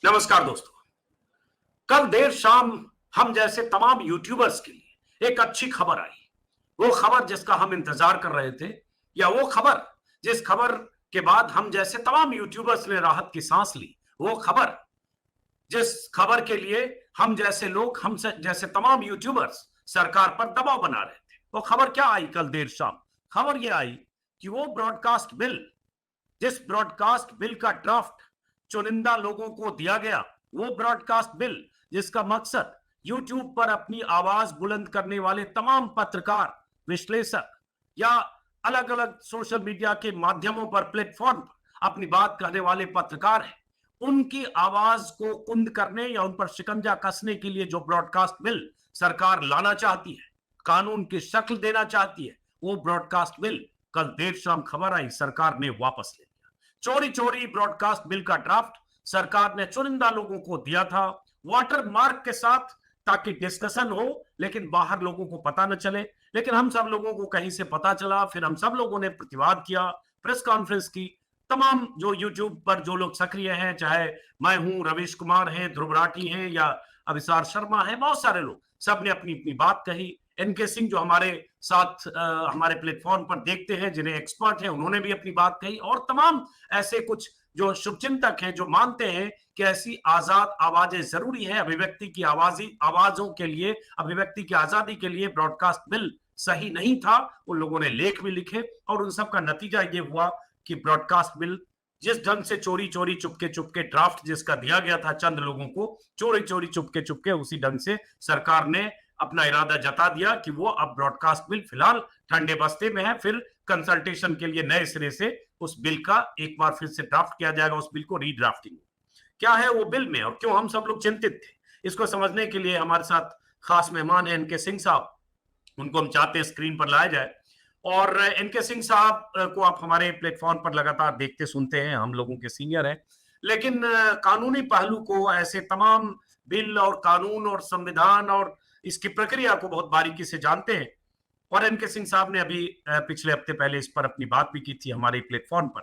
नमस्कार दोस्तों। कल देर शाम हम जैसे तमाम यूट्यूबर्स के लिए एक अच्छी खबर आई। वो खबर जिसका हम इंतजार कर रहे थे, या वो खबर जिस खबर के बाद हम जैसे तमाम यूट्यूबर्स ने राहत की सांस ली। वो खबर जिस खबर के लिए हम जैसे लोग, जैसे तमाम यूट्यूबर्स सरकार पर दबाव बना रहे थे। वो खबर क्या आई कल देर शाम? खबर ये आई कि वो ब्रॉडकास्ट बिल, जिस ब्रॉडकास्ट बिल का ड्राफ्ट चुनिंदा लोगों को दिया गया, वो ब्रॉडकास्ट बिल जिसका मकसद यूट्यूब पर अपनी आवाज बुलंद करने वाले तमाम पत्रकार, विश्लेषक या अलग अलग सोशल मीडिया के माध्यमों पर, प्लेटफॉर्म पर अपनी बात कहने वाले पत्रकार हैं, उनकी आवाज को कुंद करने या उन पर शिकंजा कसने के लिए जो ब्रॉडकास्ट बिल सरकार लाना चाहती है, कानून की शक्ल देना चाहती है, वो ब्रॉडकास्ट बिल कल देर शाम खबर आई सरकार ने वापस ले लिया। चोरी चोरी ब्रॉडकास्ट बिल का ड्राफ्ट सरकार ने चुनिंदा लोगों को दिया था, वाटर मार्क के साथ, ताकि डिस्कशन हो लेकिन बाहर लोगों को पता न चले। लेकिन हम सब लोगों को कहीं से पता चला, फिर हम सब लोगों ने प्रतिवाद किया, प्रेस कॉन्फ्रेंस की। तमाम जो यूट्यूब पर जो लोग सक्रिय हैं, चाहे मैं हूं, रवीश कुमार हैं, ध्रुव राठी हैं या अभिसार शर्मा हैं, बहुत सारे लोग, सब ने अपनी अपनी बात कही। एनके सिंह जो हमारे साथ हमारे प्लेटफॉर्म पर देखते हैं, जिन्हें एक्सपर्ट हैं, उन्होंने भी अपनी बात कही। और तमाम ऐसे कुछ जो शुभचिंतक हैं, जो मानते हैं कि ऐसी आजाद आवाजें जरूरी है, अभिव्यक्ति की आवाजों के लिए, अभिव्यक्ति की आजादी के लिए ब्रॉडकास्ट बिल सही नहीं था, उन लोगों ने लेख भी लिखे। और उन सब का नतीजा ये हुआ कि ब्रॉडकास्ट बिल जिस ढंग से चोरी चोरी चुपके चुपके ड्राफ्ट जिसका दिया गया था चंद लोगों को, चोरी चोरी चुपके चुपके उसी ढंग से सरकार ने अपना इरादा जता दिया कि वो अब ब्रॉडकास्ट बिल फिलहाल ठंडे बस्ते में है। फिर कंसल्टेशन के लिए नए सिरे से उस बिल का एक बार फिर से ड्राफ्ट किया जाएगा, उस बिल को रीड्राफ्टिंग। क्या है वो बिल में और क्यों हम सब लोग चिंतित थे, इसको समझने के लिए हमारे साथ खास मेहमान है एनके सिंह साहब। उनको हम चाहते हैं स्क्रीन पर लाया जाए। और एनके सिंह साहब को आप हमारे प्लेटफॉर्म पर लगातार देखते सुनते हैं, हम लोगों के सीनियर हैं, लेकिन कानूनी पहलू को, ऐसे तमाम बिल और कानून और संविधान और इसकी प्रक्रिया को बहुत बारीकी से जानते हैं। और एनके सिंह साहब ने अभी पिछले हफ्ते पहले इस पर अपनी बात भी की थी हमारे प्लेटफॉर्म पर।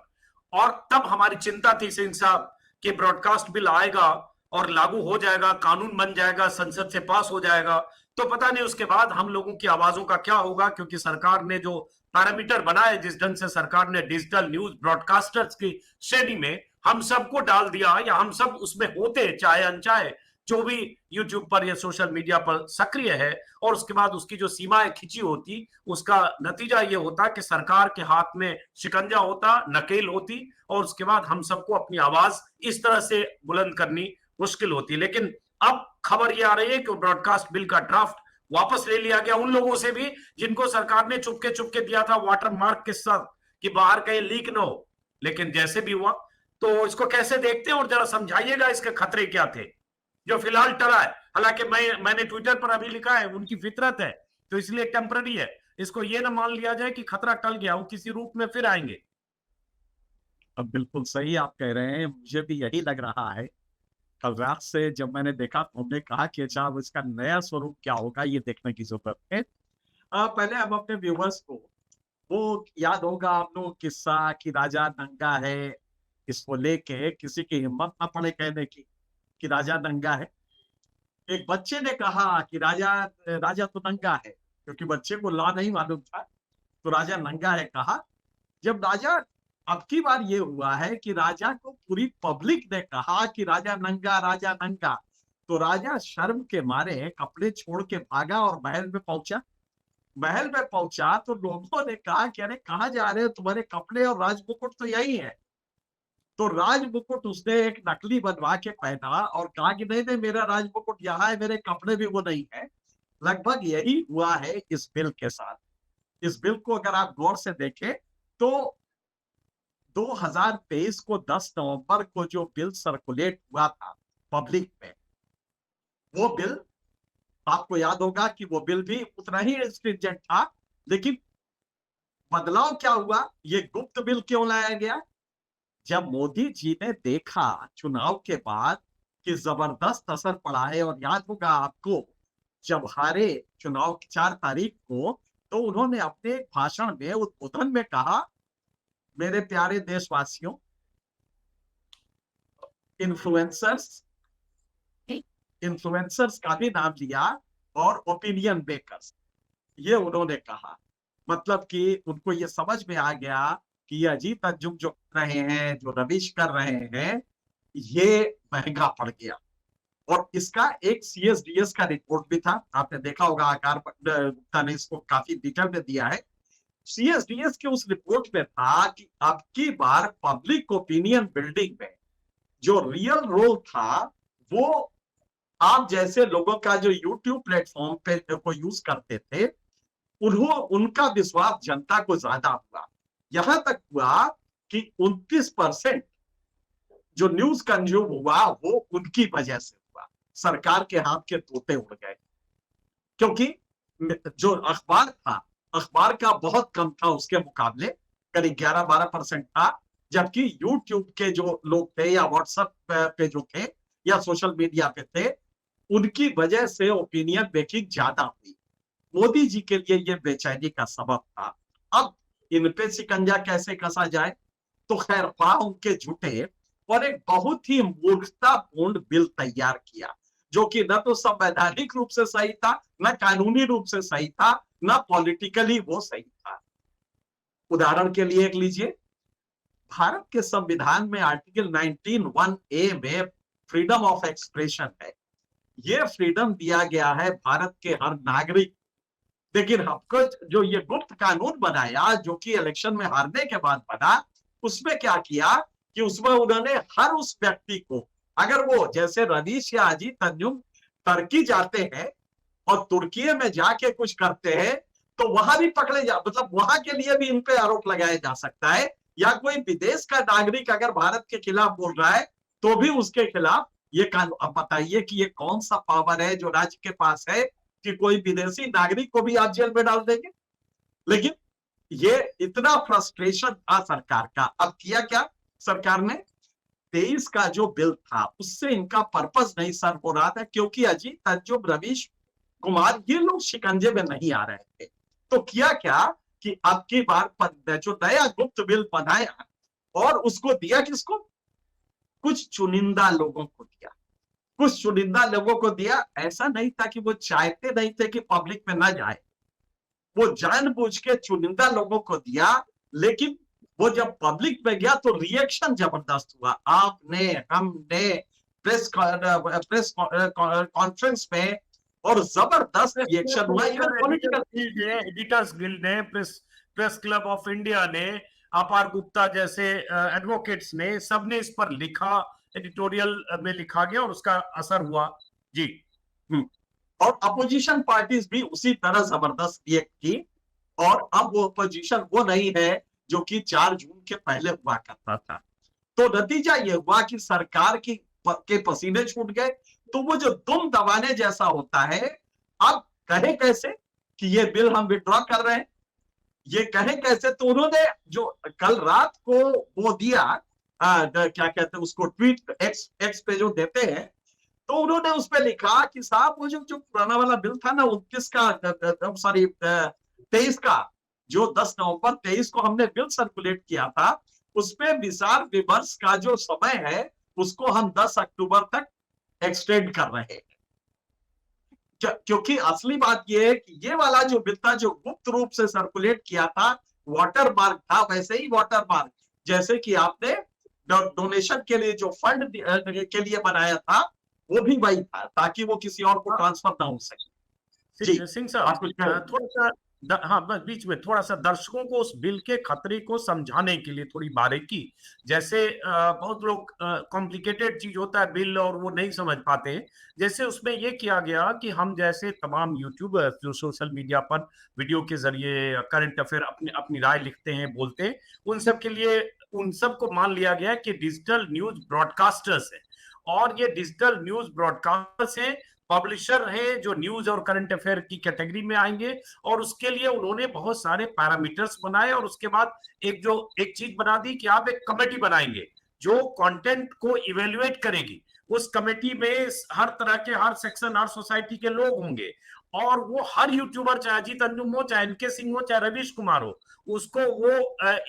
और तब हमारी चिंता थी सिंह साहब कि ब्रॉडकास्ट बिल आएगा और लागू हो जाएगा, कानून बन जाएगा, संसद से पास हो जाएगा, तो पता नहीं उसके बाद हम लोगों की आवाजों का क्या होगा। क्योंकि सरकार ने जो पैरामीटर बनाए, जिस ढंग से सरकार ने डिजिटल न्यूज ब्रॉडकास्टर्स की श्रेणी में हम सबको डाल दिया, या हम सब उसमें होते चाहे अनचाहे, जो भी यूट्यूब पर या सोशल मीडिया पर सक्रिय है, और उसके बाद उसकी जो सीमाएं खिंची होती, उसका नतीजा ये होता कि सरकार के हाथ में शिकंजा होता, नकेल होती, और उसके बाद हम सबको अपनी आवाज इस तरह से बुलंद करनी मुश्किल होती। लेकिन अब खबर ये आ रही है कि ब्रॉडकास्ट बिल का ड्राफ्ट वापस ले लिया गया, उन लोगों से भी जिनको सरकार ने चुपके चुपके दिया था वाटर मार्क के साथ, कि बाहर कहीं लीक न हो। लेकिन जैसे भी हुआ, तो इसको कैसे देखते हैं और जरा समझाइएगा इसके खतरे क्या थे जो फिलहाल टला है। हालांकि मैंने ट्विटर पर अभी लिखा है, उनकी फितरत है, तो इसलिए टेम्पररी है, इसको ये ना मान लिया जाए कि खतरा टल गया, वो किसी रूप में फिर आएंगे। अब बिल्कुल सही आप कह रहे हैं, मुझे भी यही लग रहा है। कल रात से जब मैंने देखा तो हमने कहा कि अच्छा अब इसका नया स्वरूप क्या होगा, ये देखने की जरूरत है। पहले हम अपने व्यूवर्स को, वो याद होगा आप लोगों को किस्सा कि राजा नंगा है, इसको लेके किसी की हिम्मत ना पड़े कहने की कि राजा नंगा है। एक बच्चे ने कहा कि राजा राजा तो नंगा है, क्योंकि बच्चे को ला नहीं मालूम था, तो राजा नंगा है कहा। जब राजा, अब की बार ये हुआ है कि राजा को पूरी पब्लिक ने कहा कि राजा नंगा, तो राजा शर्म के मारे कपड़े छोड़ के भागा और महल में पहुंचा। महल में पहुंचा तो लोगों ने कहा कि अरे कहाँ जा रहे हो, तुम्हारे कपड़े और राज मुकुट तो यही है। तो राज मुकुट उसने एक नकली बनवा के पहना और कहा कि नहीं नहीं, मेरा राज मुकुट यहाँ है, मेरे कपड़े भी वो नहीं है। लगभग यही हुआ है इस बिल के साथ। इस बिल को अगर आप गौर से देखें तो 2023 को 10 नवंबर को जो बिल सर्कुलेट हुआ था पब्लिक में, वो बिल आपको याद होगा कि वो बिल भी उतना ही स्ट्रिंजेंट था। लेकिन बदलाव क्या हुआ, ये गुप्त बिल क्यों लाया गया? जब मोदी जी ने देखा चुनाव के बाद कि जबरदस्त असर पड़ा है, और याद होगा आपको जब हारे चुनाव की 4 तारीख को, तो उन्होंने अपने भाषण में, उद्बोधन में कहा, मेरे प्यारे देशवासियों, इन्फ्लुएंसर्स इन्फ्लुएंसर्स का भी नाम लिया और ओपिनियन मेकर्स, ये उन्होंने कहा। मतलब कि उनको ये समझ में आ गया कि ये अजीत अंजुम जो कर रहे हैं, जो रविश कर रहे हैं, ये महंगा पड़ गया। और इसका एक सीएसडीएस का रिपोर्ट भी था, आपने देखा होगा, आकार गुप्ता ने इसको काफी डिटेल में दिया है। सीएसडीएस के उस रिपोर्ट में था कि अब की बार पब्लिक ओपिनियन बिल्डिंग में जो रियल रोल था, वो आप जैसे लोगों का जो यूट्यूब प्लेटफॉर्म पे को यूज करते थे, उनका विश्वास जनता को ज्यादा हुआ। यहां तक हुआ कि 29% जो न्यूज कंज्यूम हुआ वो उनकी वजह से हुआ। सरकार के हाथ के तोते उड़ गए, क्योंकि जो अखबार था, अखबार का बहुत कम था उसके मुकाबले, करीब 11-12% था। जबकि यूट्यूब के जो लोग थे या व्हाट्सएप पे जो थे या सोशल मीडिया पे थे, उनकी वजह से ओपिनियन मेकिंग ज्यादा हुई। मोदी जी के लिए यह बेचैनी का सबब था। अब इन पे शिकंजा कैसे कसा जाए, तो खैर ख्वाह उनके झूठे और एक बहुत ही मूर्खतापूर्ण बिल तैयार किया, जो कि न तो संवैधानिक रूप से सही था, न कानूनी रूप से सही था, न पॉलिटिकली वो सही था। उदाहरण के लिए एक लीजिए, भारत के संविधान में आर्टिकल 19(1)(a) में फ्रीडम ऑफ एक्सप्रेशन है। ये फ्रीडम दिया गया है भारत के हर नागरिक। लेकिन हमको जो ये गुप्त कानून बनाया, जो कि इलेक्शन में हारने के बाद बना, उसमें क्या किया कि उसमें उन्होंने हर उस व्यक्ति को, अगर वो जैसे रवीश या अजीत अंजुम तुर्की जाते हैं और तुर्की में जाके कुछ करते हैं, तो वहां भी पकड़े जा, मतलब वहां के लिए भी इन पे आरोप लगाया जा सकता है। या कोई विदेश का नागरिक अगर भारत के खिलाफ बोल रहा है, तो भी उसके खिलाफ ये कानून। अब बताइए कि ये कौन सा पावर है जो राज्य के पास है कि कोई विदेशी नागरिक को भी आप जेल में डाल देंगे। लेकिन ये इतना फ्रस्ट्रेशन था सरकार का। अब किया क्या सरकार ने, 23 का जो बिल था उससे इनका पर्पस नहीं सर्व हो रहा था, क्योंकि अजीत अंजुम, रवीश कुमार, ये लोग शिकंजे में नहीं आ रहे थे। तो किया क्या कि अब की बार जो नया गुप्त बिल बनाया और उसको दिया किसको, कुछ चुनिंदा लोगों को दिया। कुछ चुनिंदा लोगों को दिया। ऐसा नहीं था कि वो चाहते नहीं थे कि पब्लिक में ना जाए, वो जानबूझ के चुनिंदा लोगों को दिया। लेकिन वो जब पब्लिक में गया तो रिएक्शन जबरदस्त हुआ। आपने, हमने प्रेस कॉन्फ्रेंस में, और जबरदस्त रिएक्शन हुआ। इवन पॉलिटिकल एडिटर्स गिल्ड ने, प्रेस क्लब ऑफ इंडिया ने, अपार गुप्ता जैसे एडवोकेट्स ने, सबने इस पर लिखा, एडिटोरियल में लिखा गया और उसका असर हुआ जी। और अपोजिशन पार्टीज भी उसी तरह जबरदस्त रिएक्ट की। और अब वो अपोजिशन वो नहीं है जो कि 4 जून के पहले हुआ करता था। तो नतीजा ये हुआ कि सरकार के पसीने छूट गए। तो वो जो दुम दबाने जैसा होता है, अब कहे कैसे कि ये बिल हम विड्रॉ कर रहे हैं, ये कहे कैसे। तो उन्होंने जो कल रात को वो दिया, क्या कहते हैं उसको, ट्वीट एक्स पे जो देते हैं, तो उन्होंने उस पर लिखा कि साहब वो जो पुराना वाला बिल था ना 29 का, सॉरी 23 का, जो 10 नवंबर 23 को हमने बिल सर्कुलेट किया था, उसमें विचार विमर्श का जो समय है उसको हम 10 अक्टूबर तक एक्सटेंड कर रहे हैं। क्योंकि असली बात यह है कि ये वाला जो बिल था, जो गुप्त रूप से सर्कुलेट किया था, वाटर मार्क था। वैसे ही वाटर मार्क जैसे कि आपने डोनेशन के लिए जो फंड के लिए बनाया था, वो भी वही था, ताकि वो किसी और को ट्रांसफर ना हो सके। सिंह साहब, थोड़ा सा हाँ, बस बीच में थोड़ा सा दर्शकों को उस बिल के खतरे को समझाने के लिए थोड़ी बारीकी, जैसे बहुत लोग कॉम्प्लिकेटेड चीज होता है बिल और वो नहीं समझ पाते। जैसे उसमें ये किया गया कि हम जैसे तमाम यूट्यूबर्स जो सोशल मीडिया पर वीडियो के जरिए करंट अफेयर अपनी अपनी राय लिखते हैं, बोलते हैं, उन सब के लिए, उन सबको मान लिया गया कि डिजिटल न्यूज ब्रॉडकास्टर्स है। और ये डिजिटल न्यूज ब्रॉडकास्टर्स है, पब्लिशर है, जो न्यूज और करंट अफेयर की कैटेगरी में आएंगे। और उसके लिए उन्होंने बहुत सारे पैरामीटर्स बनाए और उसके बाद एक चीज बना दी कि आप एक कमेटी बनाएंगे जो कंटेंट को इवेल्युएट करेगी। उस कमेटी में हर तरह के, हर सेक्शन, हर सोसाइटी के लोग होंगे और वो हर यूट्यूबर, चाहे अजीत अंजुम हो, चाहे एनके सिंह हो, चाहे रवीश कुमार हो, उसको वो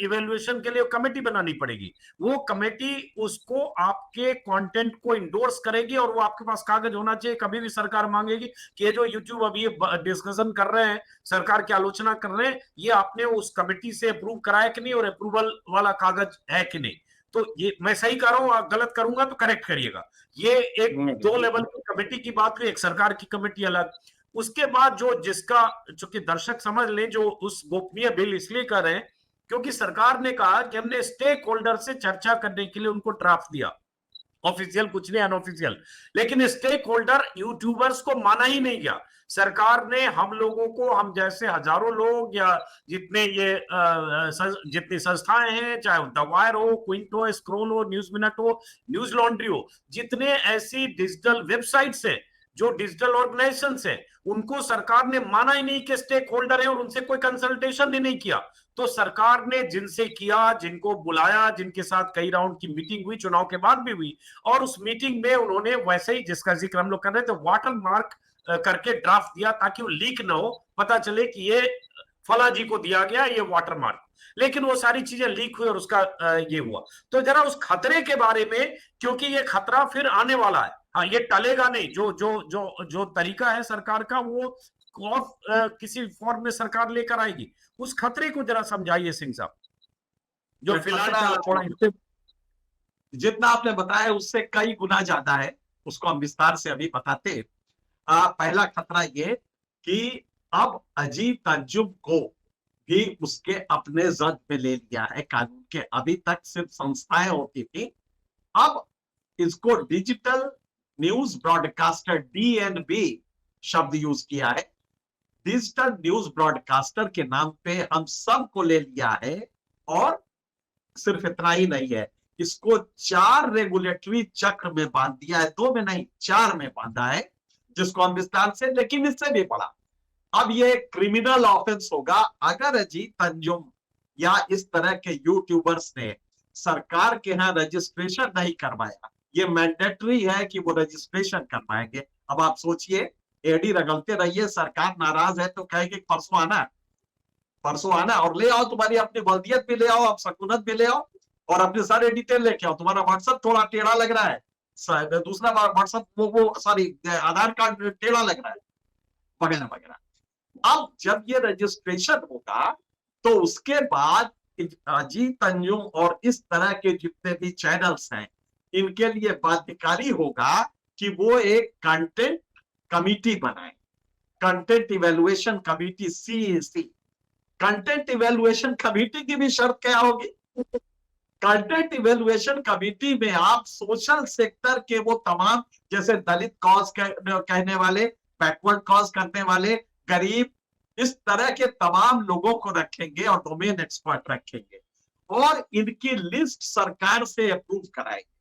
इवेल्युएशन के लिए कमेटी बनानी पड़ेगी। वो कमेटी उसको आपके कंटेंट को इंडोर्स करेगी और वो आपके पास कागज होना चाहिए। कभी भी सरकार मांगेगी कि ये जो यूट्यूब अभी डिस्कशन कर रहे हैं, सरकार की आलोचना कर रहे हैं, ये आपने उस कमेटी से अप्रूव कराया कि नहीं और अप्रूवल वाला कागज है कि नहीं। तो ये मैं सही कर रहा हूं, आप गलत करूंगा तो करेक्ट करिएगा। ये एक दो लेवल की कमेटी की बात हुई, एक सरकार की कमेटी अलग। उसके बाद जो जिसका, चूंकि दर्शक समझ लें, जो उस गोपनीय बिल इसलिए कर रहे हैं क्योंकि सरकार ने कहा कि हमने स्टेक होल्डर से चर्चा करने के लिए उनको ड्राफ्ट दिया, ऑफिशियल कुछ नहीं, अनऑफिशियल। लेकिन स्टेक होल्डर यूट्यूबर्स को माना ही नहीं गया। सरकार ने हम लोगों को, हम जैसे हजारों लोग या जितने ये जितनी संस्थाएं हैं, चाहे द वायर हो, क्विंट हो, स्क्रोल हो, न्यूज मिनट हो, न्यूज लॉन्ड्री हो, जितने ऐसी डिजिटल वेबसाइट्स हैं, जो डिजिटल ऑर्गेनाइजेशन है, उनको सरकार ने माना ही नहीं कि स्टेक होल्डर है और उनसे कोई कंसल्टेशन ही नहीं किया। तो सरकार ने जिनसे किया, जिनको बुलाया, जिनके साथ कई राउंड की मीटिंग हुई, चुनाव के बाद भी हुई, और उस मीटिंग में उन्होंने वैसे ही जिसका जिक्र हम लोग कर रहे थे, वाटर मार्क करके ड्राफ्ट दिया ताकि वो लीक ना हो, पता चले कि ये फला जी को दिया गया ये वाटर मार्क। लेकिन वो सारी चीजें लीक हुई और उसका ये हुआ। तो जरा उस खतरे के बारे में, क्योंकि ये खतरा फिर आने वाला है, हाँ, ये टलेगा नहीं। जो जो जो जो तरीका है सरकार का, वो किसी फॉर्म में सरकार लेकर आएगी। उस खतरे को जरा समझाइए सिंह साहब, जो फिलहाल थोड़ा जितना आपने बताया उससे कई गुना ज्यादा है, उसको हम विस्तार से अभी बताते। पहला खतरा ये कि अब अजीत अंजुम को भी उसके अपने जद में ले लिया है कानून के। अभी तक सिर्फ संस्थाएं होती थी, अब इसको डिजिटल न्यूज ब्रॉडकास्टर, डीएनबी शब्द यूज किया है। डिजिटल न्यूज ब्रॉडकास्टर के नाम पे हम सबको ले लिया है। और सिर्फ इतना ही नहीं है, इसको 4 रेगुलेटरी चक्र में बांध दिया है, 2 में नहीं 4 में बांधा है, जिसको हम विस्तार से, लेकिन इससे भी बड़ा, अब ये क्रिमिनल ऑफेंस होगा अगर अजीत अंजुम या इस तरह के यूट्यूबर्स ने सरकार के यहाँ रजिस्ट्रेशन नहीं करवाया। ये मैंडेटरी है कि वो रजिस्ट्रेशन करवाएंगे। अब आप सोचिए, एडी रगलते रहिए, सरकार नाराज है तो कहेगी परसों आना, परसों आना, और ले आओ तुम्हारी अपनी बल्दियत भी ले आओ, आप सकूनत भी ले आओ, और अपने सारे डिटेल लेके आओ। तुम्हारा व्हाट्सएप थोड़ा टेढ़ा लग रहा है, दूसरा व्हाट्सएप वो सॉरी आधार कार्ड टेढ़ा लग रहा है, वगैरह वगैरह। अब जब ये रजिस्ट्रेशन होगा तो उसके बाद अजीत अंजुम और इस तरह के जितने भी चैनल्स हैं, इनके लिए बाध्यकारी होगा कि वो एक कंटेंट कमिटी बनाए, content evaluation committee, CEC. Content evaluation committee की भी शर्त क्या होगी? कंटेंट इवेल्युएशन कमिटी में आप सोशल सेक्टर के वो तमाम, जैसे दलित कॉज कहने वाले, बैकवर्ड कॉज करने वाले, गरीब, इस तरह के तमाम लोगों को रखेंगे और डोमेन एक्सपर्ट रखेंगे, और इनकी लिस्ट सरकार से अप्रूव कराएंगे।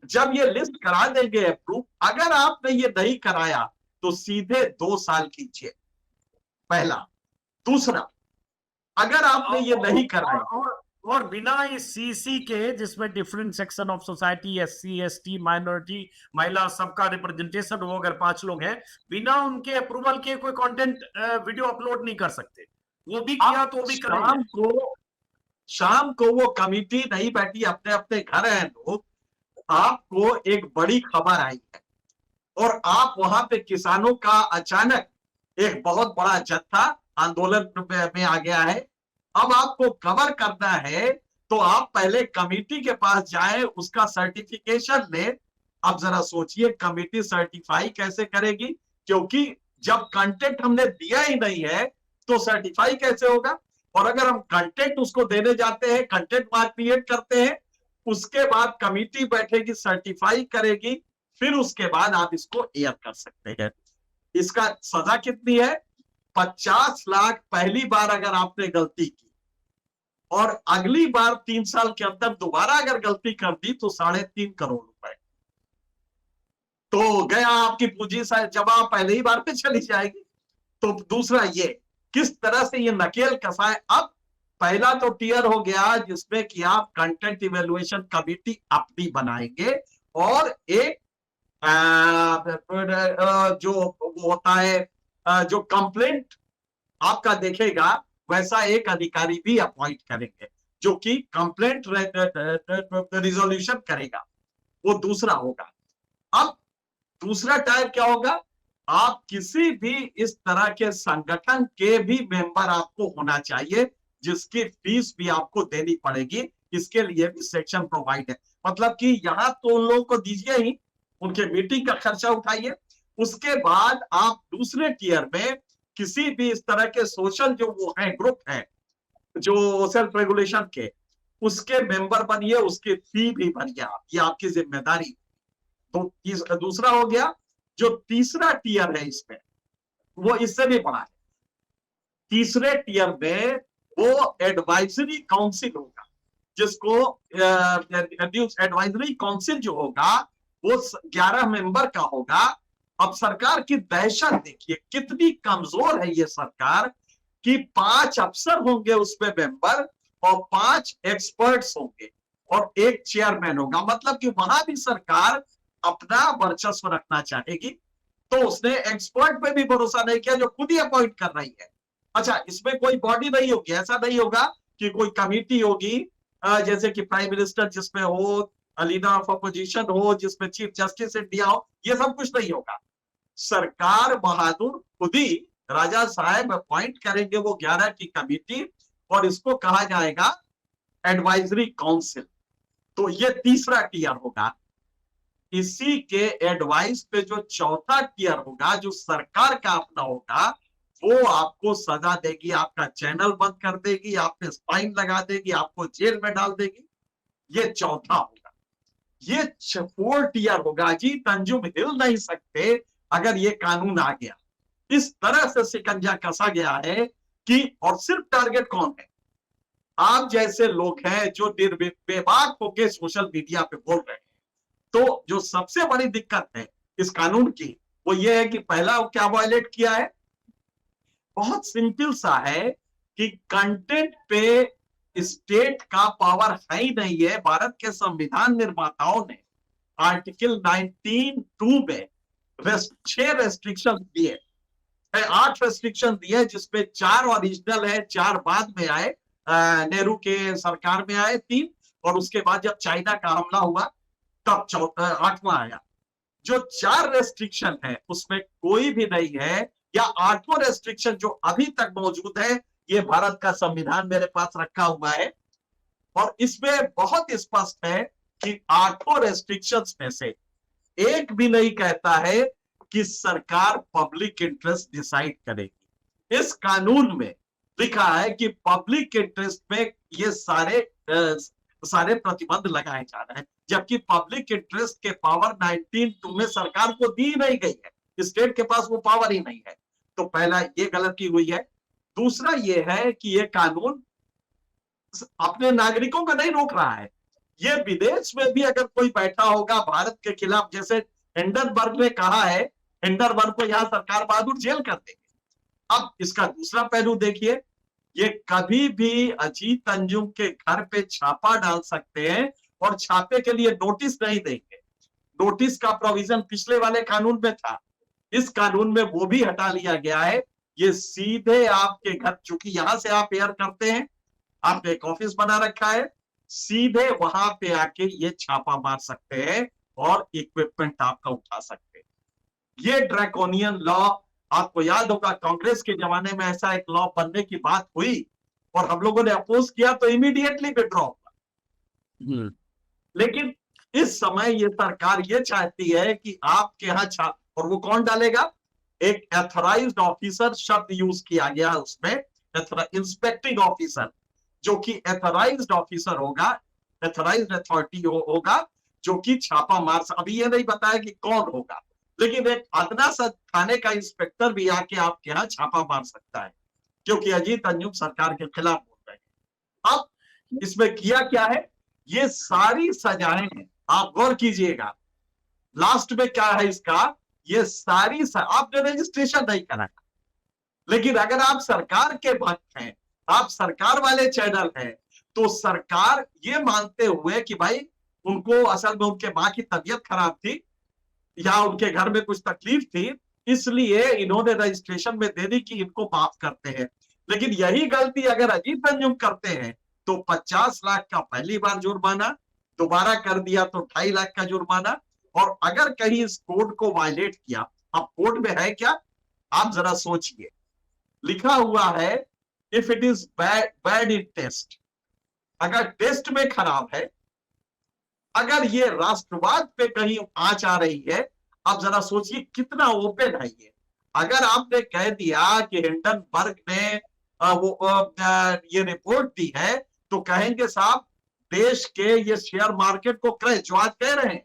जब ये लिस्ट करा देंगे अप्रूव, अगर आपने ये नहीं कराया तो सीधे 2 साल की जेल, पहला। दूसरा, अगर आपने ये नहीं कराया और बिना इस सीसी के, जिसमें different section of society, SC, ST, minority, महिला, सबका रिप्रेजेंटेशन हो, अगर 5 लोग हैं, बिना उनके अप्रूवल के कोई कंटेंट वीडियो अपलोड नहीं कर सकते। वो भी किया तो भी करेंगे। शाम को वो कमिटी नहीं बैठी, अपने अपने घर हैं लोग, आपको एक बड़ी खबर आई है और आप वहां पे किसानों का अचानक एक बहुत बड़ा जत्था आंदोलन में आ गया है। अब आपको कवर करना है तो आप पहले कमिटी के पास जाएं, उसका सर्टिफिकेशन लें। अब जरा सोचिए, कमिटी सर्टिफाई कैसे करेगी? क्योंकि जब कंटेंट हमने दिया ही नहीं है तो सर्टिफाई कैसे होगा? और अगर हम कंटेंट उसको देने जाते हैं, कंटेंट मार्क क्रिएट करते हैं, उसके बाद कमिटी बैठेगी, सर्टिफाई करेगी, फिर उसके बाद आप इसको एयर कर सकते हैं। इसका सजा कितनी है? 50 लाख पहली बार अगर आपने गलती की, और अगली बार 3 साल के अंदर दोबारा अगर गलती कर दी तो 3.5 करोड़ रुपए। तो गया आपकी पूंजी जमा पहले ही बार पे चली जाएगी। तो दूसरा, ये किस तरह से ये नकेल कसा है। अब पहला तो टियर हो गया जिसमें कि आप कंटेंट इवेल्युएशन कमिटी अपनी बनाएंगे, और एक जो वो होता है जो कंप्लेंट आपका देखेगा वैसा एक अधिकारी भी अपॉइंट करेंगे जो कि कंप्लेंट रिजोल्यूशन करेगा, वो दूसरा होगा। अब दूसरा टाइप क्या होगा, आप किसी भी इस तरह के संगठन के भी मेंबर आपको होना चाहिए जिसकी फीस भी आपको देनी पड़ेगी, इसके लिए भी सेक्शन प्रोवाइड है। मतलब कि यहां तो उन लोगों को दीजिए ही, उनके मीटिंग का खर्चा उठाइए, उसके बाद आप दूसरे टियर में किसी भी इस तरह के सोशल जो वो है ग्रुप है जो सेल्फ रेगुलेशन के, उसके मेंबर बनिए, उसकी फी भी भरिए आप, ये आपकी जिम्मेदारी। तो दूसरा हो गया। जो तीसरा टियर है इसमें वो इससे भी बड़ा है। तीसरे टियर में वो एडवाइजरी काउंसिल होगा, जिसको एडवाइजरी काउंसिल जो होगा वो 11 मेंबर का होगा। अब सरकार की दहशत देखिए कितनी कमजोर है ये सरकार कि 5 अफसर होंगे उसमें मेंबर और 5 एक्सपर्ट्स होंगे और एक चेयरमैन होगा। मतलब कि वहां भी सरकार अपना वर्चस्व रखना चाहेगी, तो उसने एक्सपर्ट पे भी भरोसा नहीं किया जो खुद ही अपॉइंट कर रही है। अच्छा, इसमें कोई बॉडी नहीं होगी, ऐसा नहीं होगा कि कोई कमिटी होगी जैसे कि प्राइम मिनिस्टर जिसमें हो, लीडर ऑफ अपोजिशन हो, जिसमें चीफ जस्टिस इंडिया हो, ये सब कुछ नहीं होगा। सरकार बहादुर खुद ही राजा साहब अपॉइंट करेंगे वो 11 की कमिटी, और इसको कहा जाएगा एडवाइजरी काउंसिल। तो ये तीसरा टियर होगा। इसी के एडवाइस पे जो चौथा टियर होगा जो सरकार का अपना होगा, वो आपको सजा देगी, आपका चैनल बंद कर देगी, आप पे फाइन लगा देगी, आपको जेल में डाल देगी। ये चौथा होगा। ये 4 टियर होगा जी, तंजुम हिल नहीं सकते अगर ये कानून आ गया। इस तरह से शिकंजा कसा गया है कि, और सिर्फ टारगेट कौन है, आप जैसे लोग हैं जो बेबाक होके सोशल मीडिया पे बोल रहे हैं। तो जो सबसे बड़ी दिक्कत है इस कानून की वो ये है कि पहला क्या वायलेट किया है, बहुत सिंपल सा है कि कंटेंट पे स्टेट का पावर है ही नहीं है। भारत के संविधान निर्माताओं ने आर्टिकल 19(2) में 6 रेस्ट्रिक्शन दिए, 8 रेस्ट्रिक्शन दिए, जिसपे 4 ओरिजिनल है, 4 बाद में आए, नेहरू के सरकार में आए 3, और उसके बाद जब चाइना का हमला हुआ तब 8वां आया। जो 4 रेस्ट्रिक्शन है उसमें कोई भी नहीं है, या 8वां रेस्ट्रिक्शन जो अभी तक मौजूद है, ये भारत का संविधान मेरे पास रखा हुआ है, और इसमें बहुत स्पष्ट है कि 8 रेस्ट्रिक्शंस में से एक भी नहीं कहता है कि सरकार पब्लिक इंटरेस्ट डिसाइड करेगी। इस कानून में लिखा है कि पब्लिक इंटरेस्ट में ये सारे प्रतिबंध लगाए जा रहे हैं, जबकि पब्लिक इंटरेस्ट के पावर 19(2) में सरकार को दी नहीं गई है। स्टेट के पास वो पावर ही नहीं है। तो पहला ये गलती हुई है। दूसरा ये है कि ये कानून अपने नागरिकों का नहीं रोक रहा है। ये विदेश में भी अगर कोई बैठा होगा भारत के खिलाफ, जैसे हिंडनबर्ग ने कहा है, हिंडनबर्ग को यहां सरकार बहादुर जेल कर देगी। अब इसका दूसरा पहलू देखिए, ये कभी भी अजीत अंजुम के घर पे छापा डाल सकते हैं और छापे के लिए नोटिस नहीं देंगे। नोटिस का प्रोविजन पिछले वाले कानून में था, इस कानून में वो भी हटा लिया गया है। ये सीधे आपके घर, चूंकि यहां से आप एयर करते हैं, आपने एक ऑफिस बना रखा है, सीधे वहां पे आके ये छापा मार सकते हैं और इक्विपमेंट आपका उठा सकते हैं। ये ड्रैकोनियन लॉ, आपको याद होगा कांग्रेस के जमाने में ऐसा एक लॉ बनने की बात हुई और हम लोगों ने अपोज किया तो इमीडिएटली विड्रॉ हुआ। लेकिन इस समय ये सरकार ये चाहती है कि आपके यहां छाप, और वो कौन डालेगा, एक एथोराइज्ड ऑफिसर शब्द यूज किया गया उसमें, इंस्पेक्टिंग ऑफिसर, जो कि एथोराइज्ड ऑफिसर होगा, एथोराइज्ड अथॉरिटी होगा, जो कि छापा मार। अभी ये नहीं बताया कि कौन होगा, लेकिन एक अदना सा थाने का इंस्पेक्टर भी आके आपके यहाँ छापा मार सकता है, क्योंकि अजीत अंजुम सरकार के खिलाफ बोल रहे हैं। अब इसमें किया क्या है, ये सारी सजाएं हैं, आप गौर कीजिएगा, लास्ट में क्या है इसका, ये सारी आपने रजिस्ट्रेशन नहीं करा, लेकिन अगर आप सरकार के भक्त हैं, आप सरकार वाले चैनल हैं, तो सरकार ये मानते हुए कि भाई उनको असल में उनके मां की तबीयत खराब थी या उनके घर में कुछ तकलीफ थी, इसलिए इन्होंने रजिस्ट्रेशन में दे दी कि इनको माफ करते हैं। लेकिन यही गलती अगर अजीत अंजुम करते हैं तो 50 लाख का पहली बार जुर्माना, दोबारा कर दिया तो 2.5 लाख का जुर्माना, और अगर कहीं इस कोड को वायलेट किया, अब कोड में है क्या आप जरा सोचिए, लिखा हुआ है if it is bad in taste, अगर टेस्ट में खराब है, अगर ये राष्ट्रवाद पे कहीं आंच आ रही है, आप जरा सोचिए कितना ओपन है ये। अगर आपने कह दिया कि हिंडनबर्ग ने ये रिपोर्ट दी है, तो कहेंगे साहब देश के ये शेयर मार्केट को क्रैश, जो आज कह रहे हैं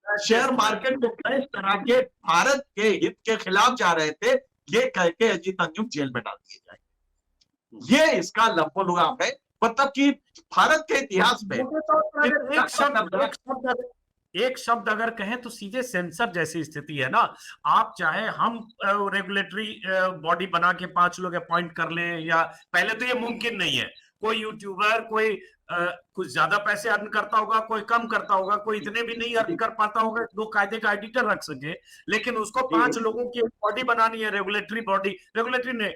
शेयर मार्केट को क्रैश करा के भारत के हित के खिलाफ जा रहे थे, ये कह के अजीत अंजुम जेल में डाल दिए जाएंगे। ये इसका लफोलुआब है, मतलब कि भारत के इतिहास में एक शब्द अगर कहें तो सीधे सेंसर जैसी स्थिति है ना। आप चाहे हम रेगुलेटरी बॉडी बना के 5 लोग अपॉइंट कर लें, या पहले तो ये मुमकिन नहीं है। कोई यूट्यूबर कोई कुछ ज्यादा पैसे अर्न करता होगा, कोई कम करता होगा, कोई इतने भी नहीं अर्न कर पाता होगा 2 कायदे का एडिटर रख सके, लेकिन उसको 5 लोगों की बॉडी बनानी है, रेगुलेटरी बॉडी, रेगुलेटरी ने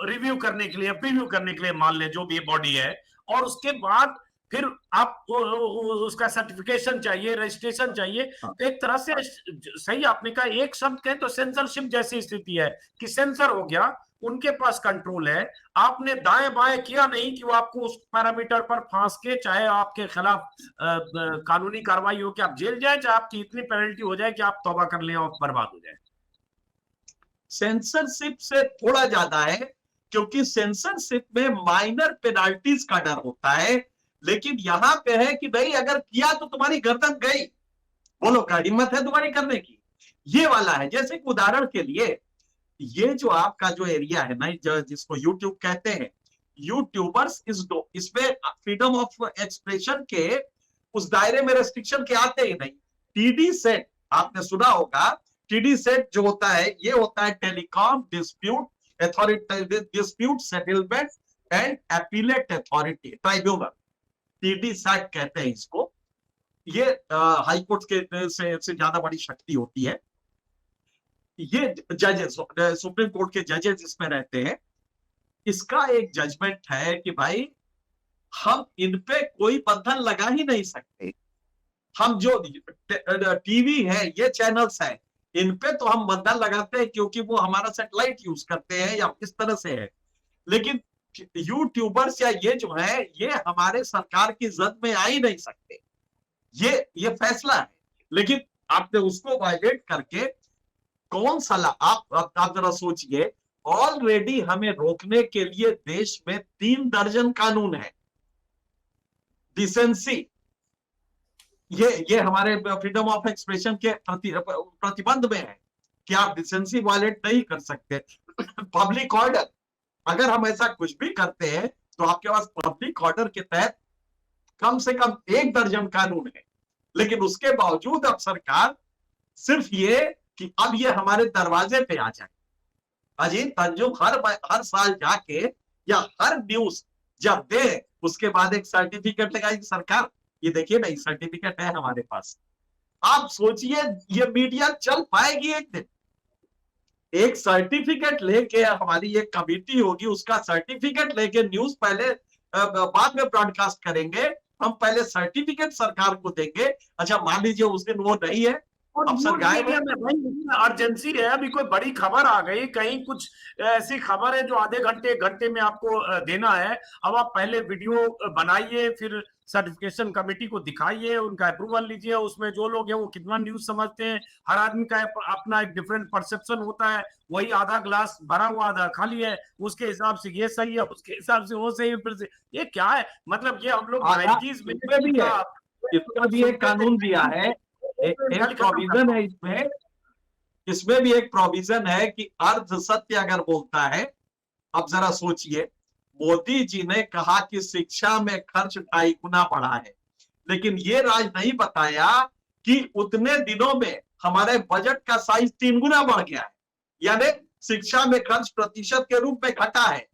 रिव्यू करने के लिए, प्रीव्यू करने के लिए मान ले जो भी बॉडी है, और उसके बाद फिर आप उसका सर्टिफिकेशन चाहिए, रजिस्ट्रेशन चाहिए। तो एक तरह से सही आपने कहा, एक शब्द कहें तो सेंसरशिप जैसी स्थिति है कि सेंसर हो गया, उनके पास कंट्रोल है, आपने दाएं बाएं किया नहीं कि वो आपको उस पैरामीटर पर फांस के, चाहे आपके खिलाफ कानूनी कार्रवाई हो कि आप जेल जाए, चाहे आपकी इतनी पेनल्टी हो जाए कि आप तौबा कर लें और बर्बाद हो जाए। सेंसरशिप से थोड़ा ज्यादा है, क्योंकि सेंसरशिप में माइनर पेनाल्टीज का डर होता है, लेकिन यहां पे है कि भाई अगर किया तो तुम्हारी गर्दन गई, बोलो क्या हिम्मत है तुम्हारी करने की, ये वाला है। जैसे कि उदाहरण के लिए ये जो आपका जो एरिया है ना, जिसको यूट्यूब कहते हैं, यूट्यूबर्स इसमें फ्रीडम ऑफ एक्सप्रेशन के उस दायरे में रेस्ट्रिक्शन के आते ही नहीं। टीडी सेट आपने सुना होगा, टीडी सेट जो होता है ये होता है telecom dispute authority, dispute settlement and appellate authority tribunal, TD set कहते हैं इसको। ये हाईकोर्ट के से ज्यादा बड़ी शक्ति होती है। ये जजेस, सुप्रीम कोर्ट के जजेस इसमें रहते हैं। इसका एक जजमेंट है कि भाई हम इन पे कोई बंधन लगा ही नहीं सकते, हम जो टीवी है, ये चैनल्स है, इन पे तो हम बंधन लगाते हैं क्योंकि वो हमारा सैटेलाइट यूज करते हैं या इस तरह से है, लेकिन यूट्यूबर्स या ये जो है ये हमारे सरकार की जद में आ ही नहीं सकते, ये फैसला है। लेकिन आपने उसको वायलेट करके कौन सा आप जरा सोचिए, ऑलरेडी हमें रोकने के लिए देश में 3 दर्जन कानून है। डिसेंसी, ये हमारे फ्रीडम ऑफ एक्सप्रेशन के प्रतिबंध में है कि आप डिसेंसी वायलेट नहीं कर सकते। पब्लिक ऑर्डर, अगर हम ऐसा कुछ भी करते हैं तो आपके पास पब्लिक ऑर्डर के तहत कम से कम 1 दर्जन कानून है, लेकिन उसके बावजूद अब सरकार सिर्फ ये कि अब ये हमारे दरवाजे पे आ जाए। अजीत अंजुम हर साल जाके या हर न्यूज जब दे उसके बाद एक सर्टिफिकेट लगाएगी सरकार, ये देखिए ना सर्टिफिकेट है हमारे पास। आप सोचिए ये मीडिया चल पाएगी एक दिन? एक सर्टिफिकेट लेके हमारी एक कमेटी होगी, उसका सर्टिफिकेट लेके न्यूज पहले बाद में ब्रॉडकास्ट करेंगे, हम पहले सर्टिफिकेट सरकार को देंगे। अच्छा मान लीजिए उस दिन वो नहीं है, अब सरकार में भाई अर्जेंसी है, अभी कोई बड़ी खबर आ गई, कहीं कुछ ऐसी खबर है जो आधे घंटे 1 घंटे में आपको देना है, अब आप पहले वीडियो बनाइए, फिर सर्टिफिकेशन कमेटी को दिखाइए, उनका अप्रूवल लीजिए, उसमें जो लोग हैं वो कितना न्यूज समझते हैं, हर आदमी का अपना एक डिफरेंट परसेप्शन होता है, वही आधा ग्लास भरा हुआ आधा खाली है, उसके हिसाब से ये सही है, उसके हिसाब से वो सही है, फिर से ये क्या है? मतलब ये हम लोग 90s में भी है, इसका भी एक कानून दिया है, एक प्रोविजन है इसमें भी एक प्रोविजन है कि अर्ध सत्य अगर बोलता है। अब जरा सोचिए, मोदी जी ने कहा कि शिक्षा में खर्च 2.5 गुना बढ़ा है, लेकिन ये राज नहीं बताया कि उतने दिनों में हमारे बजट का साइज 3 गुना बढ़ गया है, यानी शिक्षा में खर्च प्रतिशत के रूप में घटा है।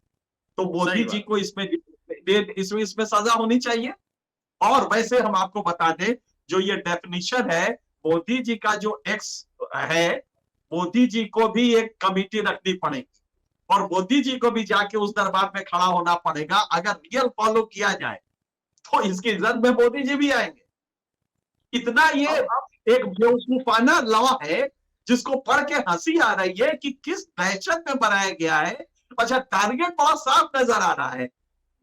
तो मोदी जी को इसमें सजा होनी चाहिए। और वैसे हम आपको बता दें, जो ये डेफिनेशन है मोदी जी का जो एक्स है मोदी जी को भी एक कमेटी रखनी पड़ेगी और मोदी जी को भी जाके उस दरबार में खड़ा होना पड़ेगा। अगर रियल फॉलो किया जाए तो इसकी इज्जत में मोदी जी भी आएंगे। इतना ये एक बेवकूफाना लॉ है जिसको पढ़ के हंसी आ रही है कि किस दहशत में बनाया गया है। अच्छा, टारगेट बहुत साफ नजर आ रहा है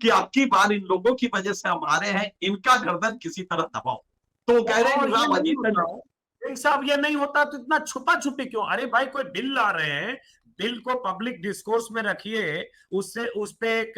कि आपकी बार इन लोगों की वजह से हम आ रहे हैं, इनका गर्दन किसी तरह दबाओ। तो कह रहे हैं और कि ये राम नहीं अजीत होता है एक साहब, ये नहीं होता तो इतना छुपा छुपी क्यों? अरे भाई, कोई बिल ला रहे हैं, बिल को पब्लिक डिस्कोर्स में रखिए, उससे उस पे एक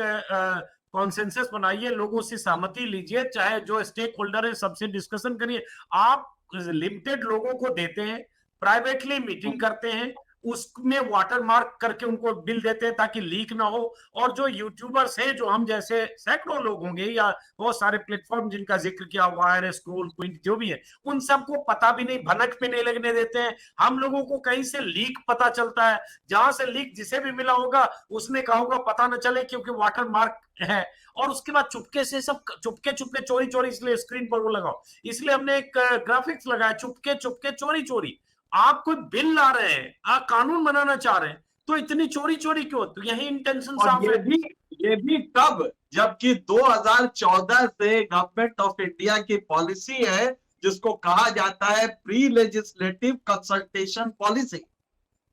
कॉन्सेंसस बनाइए, लोगों से सहमति लीजिए, चाहे जो स्टेक होल्डर है सबसे डिस्कशन करिए। आप लिमिटेड लोगों को देते हैं, प्राइवेटली मीटिंग करते हैं, उसमें वाटर मार्क करके उनको बिल देते हैं ताकि लीक ना हो। और जो यूट्यूबर्स हैं, जो हम जैसे सैकड़ों लोग होंगे या बहुत सारे प्लेटफॉर्म जिनका जिक्र किया हुआ है, स्क्रोल क्विंट जो भी है, उन सबको पता भी नहीं, भनक भी नहीं लगने देते हैं। हम लोगों को कहीं से लीक पता चलता है, जहां से लीक जिसे भी मिला होगा उसने कहा होगा पता न चले क्योंकि वाटर मार्क है। और उसके बाद चुपके से सब चुपके चुपके चोरी चोरी, इसलिए स्क्रीन पर वो लगाओ, इसलिए हमने एक ग्राफिक्स लगाया, चुपके चुपके चोरी चोरी। आप कोई बिल ला रहे हैं, आप कानून बनाना चाह रहे हैं, तो इतनी चोरी चोरी क्यों? तो यही इंटेंशन और साफ है। ये भी तब जबकि 2014 से गवर्नमेंट ऑफ इंडिया की पॉलिसी है जिसको कहा जाता है प्री लेजिस्लेटिव कंसल्टेशन पॉलिसी।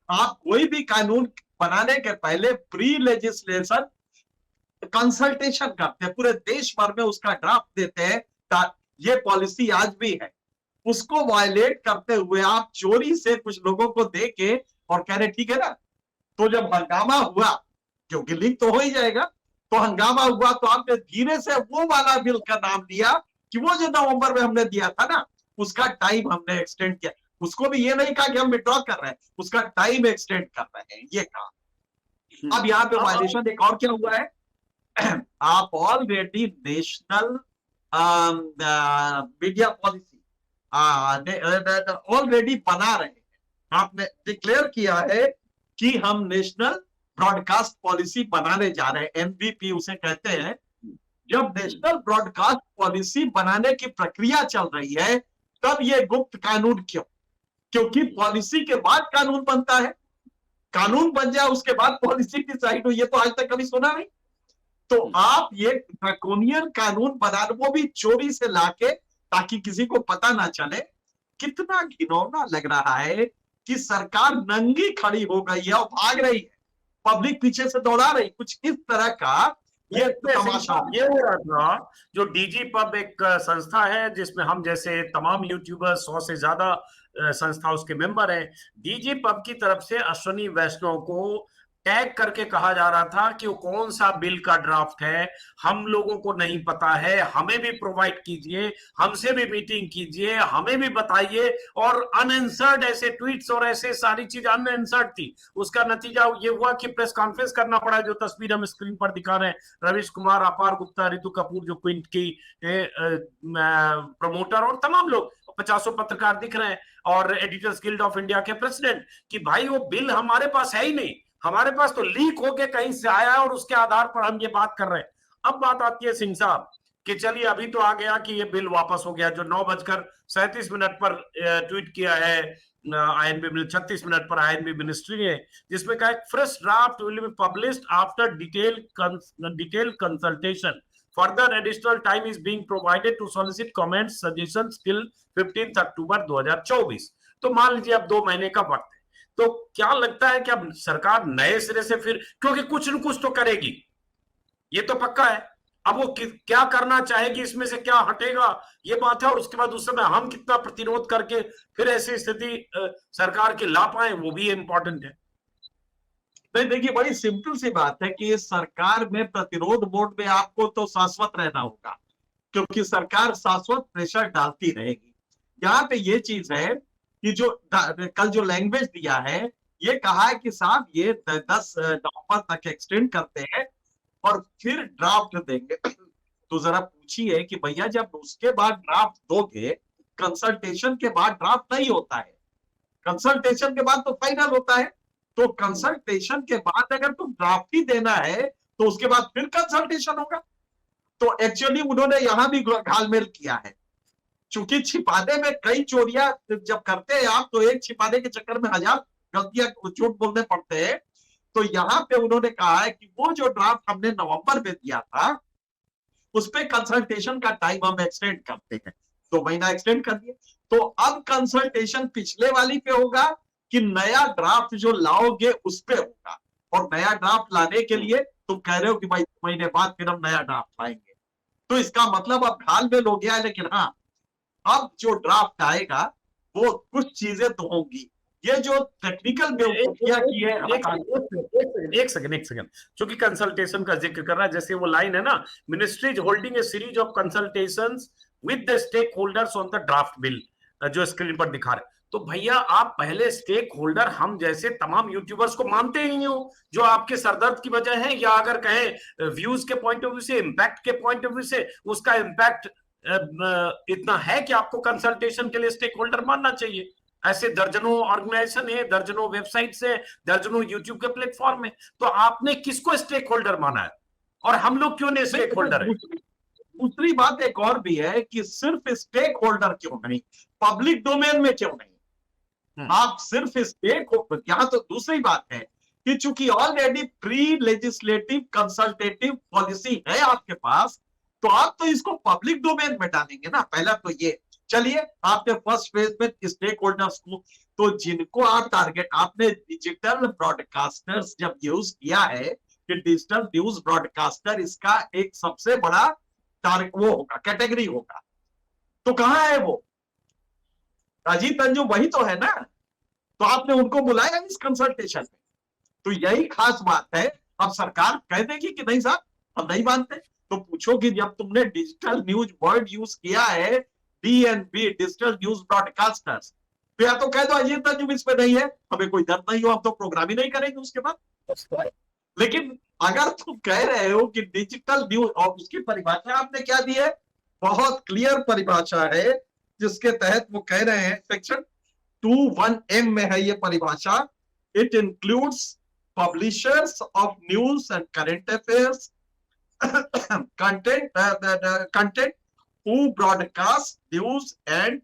आप कोई भी कानून बनाने के पहले प्री लेजिस्लेशन कंसल्टेशन करते हैं, पूरे देश भर में उसका ड्राफ्ट देते हैं। ये पॉलिसी आज भी है, उसको वायलेट करते हुए आप चोरी से कुछ लोगों को दे के और कह रहे ठीक है ना। तो जब हंगामा हुआ, क्योंकि लीक तो हो ही जाएगा, तो हंगामा हुआ तो आपने धीरे से वो वाला बिल का नाम दिया कि वो जो नवंबर में हमने दिया था ना, उसका टाइम हमने एक्सटेंड किया। उसको भी ये नहीं कहा कि हम विड्रॉ कर रहे हैं, उसका टाइम एक्सटेंड कर रहे हैं, ये कहा। अब यहाँ पे वायलेशन एक और क्या हुआ है, आप already national media policy already बना रहे हैं। आपने डिक्लेयर किया है कि हम नेशनल ब्रॉडकास्ट पॉलिसी बनाने जा रहे हैं, एनबीपी उसे कहते हैं। जब नेशनल ब्रॉडकास्ट पॉलिसी बनाने की प्रक्रिया चल रही है, तब ये गुप्त कानून क्यों? क्योंकि पॉलिसी के बाद कानून बनता है, कानून बन जाए उसके बाद पॉलिसी डिसाइड हो, ये तो आज तक कभी सुना नहीं। तो आप ये ड्रैकोनियन कानून बना, वो भी चोरी से लाके, ताकि किसी को पता ना चले। कितना घिनौना लग रहा है कि सरकार नंगी खड़ी हो गई है और भाग रही है, पब्लिक पीछे से दौड़ा रही, कुछ इस तरह का ये तमाशा। ये हो रहा था, जो डीजी पब एक संस्था है जिसमें हम जैसे तमाम यूट्यूबर 100 से ज्यादा संस्था उसके मेंबर हैं। डीजी पब की तरफ से अश्विनी वैष्णव को टैग करके कहा जा रहा था कि वो कौन सा बिल का ड्राफ्ट है, हम लोगों को नहीं पता है, हमें भी प्रोवाइड कीजिए, हमसे भी मीटिंग कीजिए, हमें भी बताइए। और अनआंसर्ड ऐसे ट्वीट्स और ऐसे सारी चीज अनआंसर्ड थी। उसका नतीजा ये हुआ कि प्रेस कॉन्फ्रेंस करना पड़ा, जो तस्वीर हम स्क्रीन पर दिखा रहे हैं, रवीश कुमार, अपार गुप्ता, रितु कपूर जो क्विंट की प्रमोटर, और तमाम लोग 50 पत्रकार दिख रहे हैं, और एडिटर्स गिल्ड ऑफ इंडिया के प्रेसिडेंट, कि भाई वो बिल हमारे पास है ही नहीं, हमारे पास तो लीक होके कहीं से आया है और उसके आधार पर हम ये बात कर रहे हैं। अब बात आती है सिंह साहब कि चलिए अभी तो आ गया कि ये बिल वापस हो गया, जो 9:37 पर ट्वीट किया है आईएनबी 36 मिनट पर आईएनबी मिनिस्ट्री ने, जिसमें कहा fresh draft will be published after detail consultation. Further additional time is being provided to solicit comments, suggestions till 15 अक्टूबर 2024। तो मान लीजिए अब 2 महीने का वक्त है, तो क्या लगता है कि अब सरकार नए सिरे से फिर, क्योंकि कुछ न कुछ तो करेगी, ये तो पक्का है, अब वो क्या करना चाहेगी, इसमें से क्या हटेगा, ये बात है। और उसके बाद उस समय हम कितना प्रतिरोध करके फिर ऐसी स्थिति सरकार की ला पाए, वो भी इंपॉर्टेंट है। नहीं, देखिए बड़ी सिंपल सी बात है कि सरकार में प्रतिरोध मोड में आपको तो शाश्वत रहना होगा, क्योंकि सरकार शाश्वत प्रेशर डालती रहेगी। यहाँ पे ये चीज है कि जो कल जो लैंग्वेज दिया है, ये कहा है कि साहब ये 10 नवंबर तक एक्सटेंड करते हैं और फिर ड्राफ्ट देंगे। तो जरा पूछिए कि भैया जब उसके बाद ड्राफ्ट दोगे, कंसल्टेशन के बाद ड्राफ्ट नहीं होता है, कंसल्टेशन के बाद तो फाइनल होता है। तो कंसल्टेशन के बाद अगर तुम ड्राफ्ट ही देना है तो उसके बाद फिर कंसल्टेशन होगा। तो एक्चुअली उन्होंने यहां भी घालमेल किया है, चूंकि छिपाने में कई चोरियां जब करते हैं आप, तो एक छिपाने के चक्कर में 1000 गलतियां झूठ बोलने पड़ते हैं। तो यहाँ पे उन्होंने कहा है कि वो जो ड्राफ्ट हमने नवंबर में दिया था उस पे कंसल्टेशन का टाइम हम एक्सटेंड करते हैं, 2 महीना एक्सटेंड कर दिए। तो अब कंसल्टेशन पिछले वाली पे होगा कि नया ड्राफ्ट जो लाओगे उस पे होगा? और नया ड्राफ्ट लाने के लिए तुम कह रहे हो कि भाई 2 महीने बाद फिर हम नया ड्राफ्ट लाएंगे, तो इसका मतलब अब घालमेल हो गया है। लेकिन हाँ, अब जो ड्राफ्ट आएगा वो कुछ चीजें तो होंगी। ये जो टेक्निकल बेवकूफियां की है, एक सेकंड, चूंकि कंसल्टेशन का जिक्र कर रहा है, जैसे वो लाइन है ना, ministry is holding a series of consultations with the stakeholders on the draft bill, जो स्क्रीन पर दिखा रहे। तो भैया आप पहले स्टेक होल्डर हम जैसे तमाम यूट्यूबर्स को मानते ही हो, जो आपके सरदर्द की वजह है, या अगर कहें व्यूज के पॉइंट ऑफ व्यू से, इम्पैक्ट के पॉइंट ऑफ व्यू से, उसका इम्पैक्ट इतना है कि आपको कंसल्टेशन के लिए स्टेक होल्डर मानना चाहिए। ऐसे दर्जनों ऑर्गेनाइजेशन है, दर्जनों वेबसाइट है, दर्जनों यूट्यूब के प्लेटफॉर्म है, तो आपने किसको स्टेक होल्डर माना है और हम लोग क्यों नहीं स्टेक होल्डर है? दूसरी बात एक और भी है कि सिर्फ स्टेक होल्डर क्यों नहीं, पब्लिक डोमेन में क्यों नहीं? आप सिर्फ स्टेक होल्डर, यहां तो दूसरी बात है कि चूंकि already pre legislative consultative policy है आपके पास, तो आप तो इसको पब्लिक डोमेन में डालेंगे ना। पहला तो ये, चलिए आपने फर्स्ट फेज में स्टेक होल्डर्स को, तो जिनको आप टारगेट, आपने डिजिटल ब्रॉडकास्टर्स जब यूज किया है कि डिजिटल न्यूज ब्रॉडकास्टर इसका एक सबसे बड़ा टारगेट वो होगा, कैटेगरी होगा, तो कहां है वो? अजीत अंजुम वही तो है ना, तो आपने उनको बुलाया इस कंसल्टेशन में। तो यही खास बात है। अब सरकार कह देगी कि नहीं साहब हम नहीं मानते, तो पूछो कि जब तुमने डिजिटल न्यूज वर्ड यूज किया है, DNB डिजिटल न्यूज ब्रॉडकास्टर्स, तो या तो कह दो अजीत अंजुम इसमें नहीं है, हमें कोई दर्द नहीं हो, हम तो प्रोग्राम ही नहीं करेंगे उसके बाद। लेकिन अगर तुम कह रहे हो कि डिजिटल न्यूज, और उसकी परिभाषा आपने क्या दी है, बहुत क्लियर परिभाषा है, जिसके तहत वो कह रहे हैं सेक्शन 21M में है ये परिभाषा, it includes publishers of news and current affairs content who broadcast news and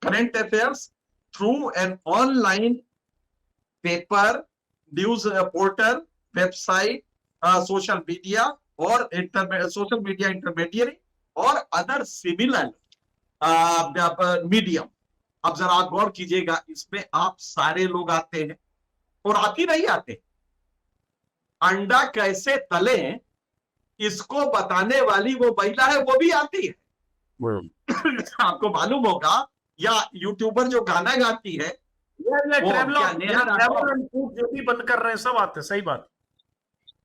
current affairs through an online paper, news portal, website, social media or social media intermediary or other similar medium। अब जरा आप गौर कीजिएगा, इसमें आप सारे लोग आते हैं और आती नहीं आते। अंडा कैसे तले इसको बताने वाली वो महिला है, वो भी आती है। आपको मालूम होगा, या यूट्यूबर जो गाना गाती है, जो भी बंद कर रहे हैं सब आते, सही बात।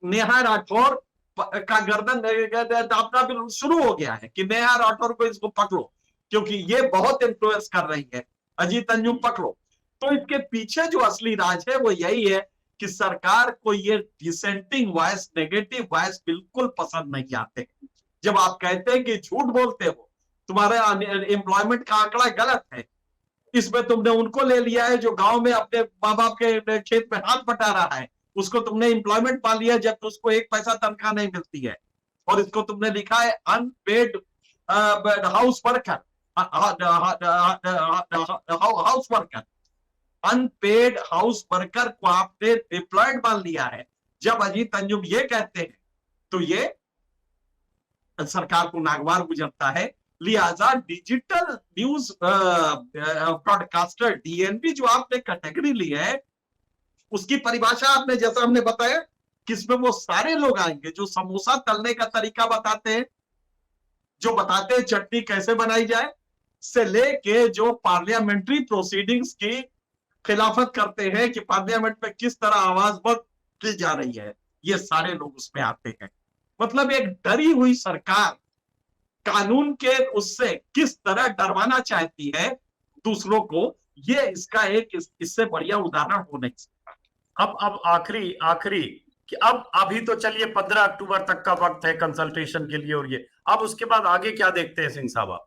नेहा राठौर का गर्दन दापना शुरू हो गया है कि नेहा राठौर को इसको पकड़ो, क्योंकि ये बहुत इन्फ्लुएंस कर रही है, अजीत अंजुम पकड़ो। तो इसके पीछे जो असली राज है वो यही है कि सरकार को ये डिसेंटिंग वॉइस, नेगेटिव वॉइस बिल्कुल पसंद नहीं आते। जब आप कहते हैं कि झूठ बोलते हो, तुम्हारा एम्प्लॉयमेंट का आंकड़ा गलत है, इसमें तुमने उनको ले लिया है जो गांव में अपने माँ बाप के खेत में हाथ बटा रहा है, उसको तुमने एम्प्लॉयमेंट पा लिया जब उसको 1 पैसा तनख्वाह नहीं मिलती है, और इसको तुमने लिखा है unpaid house worker, house worker, unpaid house worker को आपने एम्प्लॉयड मान लिया है। जब अजीत अंजुम ये कहते हैं तो ये सरकार को नागवार गुजरता है। लिहाजा डिजिटल न्यूज ब्रॉडकास्टर DNB जो आपने कैटेगरी ली है, उसकी परिभाषा आपने, जैसा हमने बताया, किसमें वो सारे लोग आएंगे जो समोसा तलने का तरीका बताते हैं, जो बताते हैं चटनी कैसे बनाई जाए, से लेके जो पार्लियामेंट्री प्रोसीडिंग्स की खिलाफत करते हैं कि पार्लियामेंट में किस तरह आवाज बुलंद की जा रही है, ये सारे लोग उसमें आते हैं। मतलब एक डरी हुई सरकार कानून के उससे किस तरह डरवाना चाहती है दूसरों को, ये इसका एक इससे बढ़िया उदाहरण हो नहीं सकता। अब आखिरी कि अब अभी तो चलिए 15 अक्टूबर तक का वक्त है कंसल्टेशन के लिए, और ये अब उसके बाद आगे क्या देखते हैं सिंह साहब?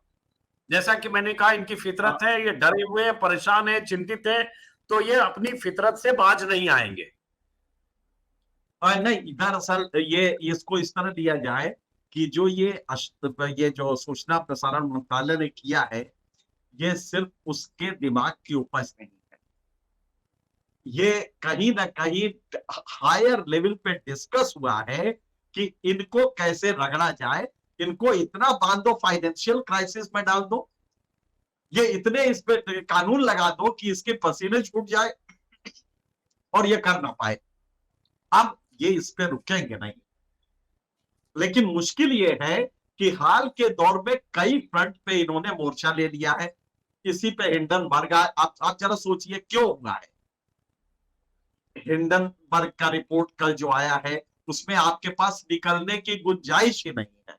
जैसा कि मैंने कहा, इनकी फितरत है, ये डरे हुए हैं, परेशान है, चिंतित है, तो ये अपनी फितरत से बाज नहीं आएंगे। नहीं, दरअसल ये इसको इस तरह दिया जाए कि जो ये जो सूचना प्रसारण मंत्रालय ने किया है, ये सिर्फ उसके दिमाग की उपज नहीं है, ये कहीं ना कहीं हायर लेवल पे डिस्कस हुआ है कि इनको कैसे रगड़ा जाए, इनको इतना बांध दो, फाइनेंशियल क्राइसिस में डाल दो, ये इतने इस पे कानून लगा दो कि इसके पसीने छूट जाए और ये कर ना पाए। अब ये इस पे रुकेंगे नहीं, लेकिन मुश्किल ये है कि हाल के दौर में कई फ्रंट पे इन्होंने मोर्चा ले लिया है। इसी पे हिंडनबर्ग, आप जरा सोचिए क्यों हुआ है। हिंडनबर्ग का रिपोर्ट कल जो आया है उसमें आपके पास निकलने की गुंजाइश ही नहीं है,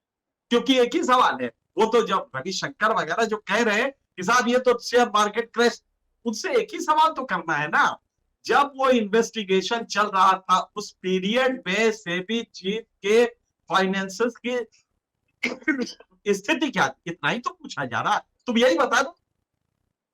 क्योंकि एक ही सवाल है, वो तो जब रविशंकर वगैरह जो कह रहे हैं कि साहब ये तो शेयर मार्केट क्रैश, उनसे एक ही सवाल तो करना है ना, जब वो इन्वेस्टिगेशन चल रहा था उस पीरियड में सेबी चीफ के फाइनेंसेस की स्थिति क्या थी, इतना ही तो पूछा जा रहा है। तुम यही बता दो,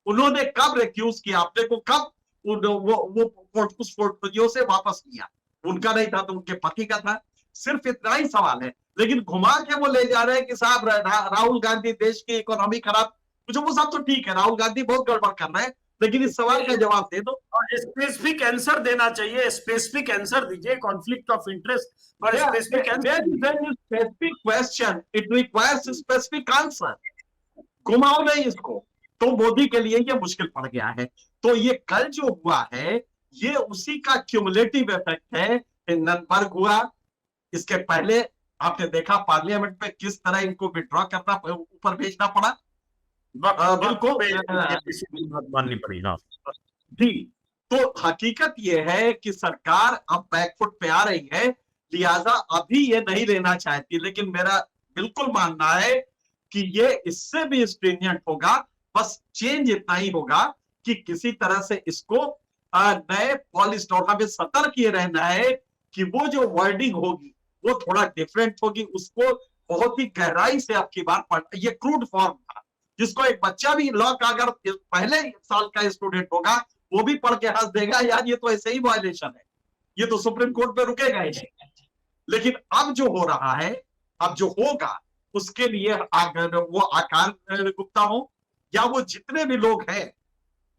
उन्होंने कब रिक्यूज किया अपने को, कब वो उस पोर्टफोलियो से वापस लिया, उनका नहीं था तो उनके पति का था, सिर्फ इतना ही सवाल है। लेकिन घुमा के वो ले जा रहे हैं कि साहब राहुल गांधी देश की इकोनॉमी खराब, मुझे वो सब तो ठीक है, राहुल गांधी बहुत गड़बड़ कर रहे हैं, लेकिन इस सवाल का जवाब दे दो। स्पेसिफिक आंसर देना चाहिए, स्पेसिफिक आंसर दीजिए, कॉन्फ्लिक्ट ऑफ इंटरेस्ट पर specific specific question, it requires specific answer, घुमाओ नहीं इसको, तो मोदी के लिए ये मुश्किल पड़ गया है। तो ये कल जो हुआ है ये उसी का क्यूमुलेटिव इफेक्ट है। हिंडनबर्ग हुआ, इसके पहले आपने देखा पार्लियामेंट में किस तरह इनको विड्रॉ करना, ऊपर भेजना पड़ा, बिल्कुल माननी पड़ी। हाँ जी, तो हकीकत ये है कि सरकार अब बैकफुट पे आ रही है, लिहाजा अभी ये नहीं लेना चाहती, लेकिन मेरा बिल्कुल मानना है कि ये इससे भी स्ट्रिंजेंट होगा, बस चेंज इतना ही होगा कि किसी तरह से इसको नए पॉलिश, और हमें सतर्क ये रहना है कि वो जो वर्डिंग होगी वो थोड़ा डिफरेंट होगी, उसको बहुत ही गहराई से अब की बार पढ़, ये क्रूड फॉर्म था जिसको एक बच्चा भी लॉ का अगर पहले साल का स्टूडेंट होगा वो भी पढ़ के हंस देगा, यार ये तो ऐसे ही वायलेशन है, ये तो सुप्रीम कोर्ट पे रुकेगा ही नहीं। लेकिन अब जो हो रहा है, अब जो होगा उसके लिए अगर वो आकाश गुप्ता हो या वो जितने भी लोग हैं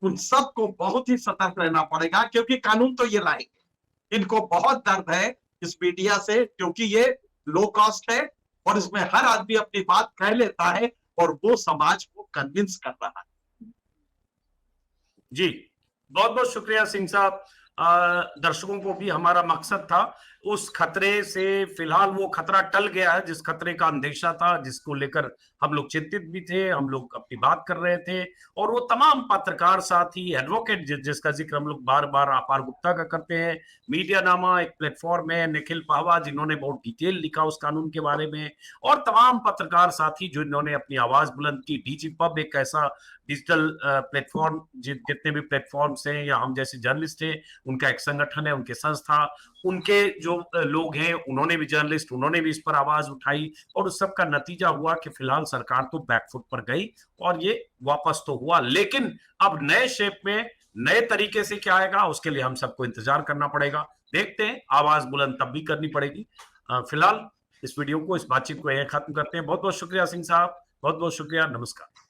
उन सबको बहुत ही सतर्क रहना पड़ेगा, क्योंकि कानून तो ये लाएंगे, इनको बहुत दर्द है इस मीडिया से, क्योंकि ये लो कॉस्ट है और इसमें हर आदमी अपनी बात कह लेता है और वो समाज को कन्विंस कर रहा है। जी, बहुत बहुत शुक्रिया सिंह साहब। दर्शकों को भी हमारा मकसद था, उस खतरे से फिलहाल वो खतरा टल गया है जिस खतरे का अंदेशा था, जिसको लेकर हम लोग चिंतित भी थे, हम लोग अपनी बात कर रहे थे, और वो तमाम पत्रकार साथी, एडवोकेट जिसका जिक्र हम लोग बार बार अपार गुप्ता का करते हैं, मीडिया नामा एक प्लेटफॉर्म है, निखिल पावा जिन्होंने बहुत डिटेल लिखा उस कानून के बारे में, और तमाम पत्रकार साथी जो इन्होंने अपनी आवाज बुलंद की। डीजी पब एक ऐसा डिजिटल प्लेटफॉर्म, जितने भी प्लेटफॉर्म्स हैं या हम जैसे जर्नलिस्ट हैं उनका एक संगठन है, उनके संस्था, उनके जो लोग हैं उन्होंने भी, जर्नलिस्ट उन्होंने भी इस पर आवाज उठाई, और उस सब का नतीजा हुआ कि फिलहाल सरकार तो बैकफुट पर गई और ये वापस तो हुआ, लेकिन अब नए शेप में नए तरीके से क्या आएगा उसके लिए हम सबको इंतजार करना पड़ेगा। देखते हैं, आवाज बुलंद तब भी करनी पड़ेगी। फिलहाल इस वीडियो को, इस बातचीत को यहीं खत्म करते हैं। बहुत बहुत शुक्रिया सिंह साहब, बहुत बहुत शुक्रिया, नमस्कार।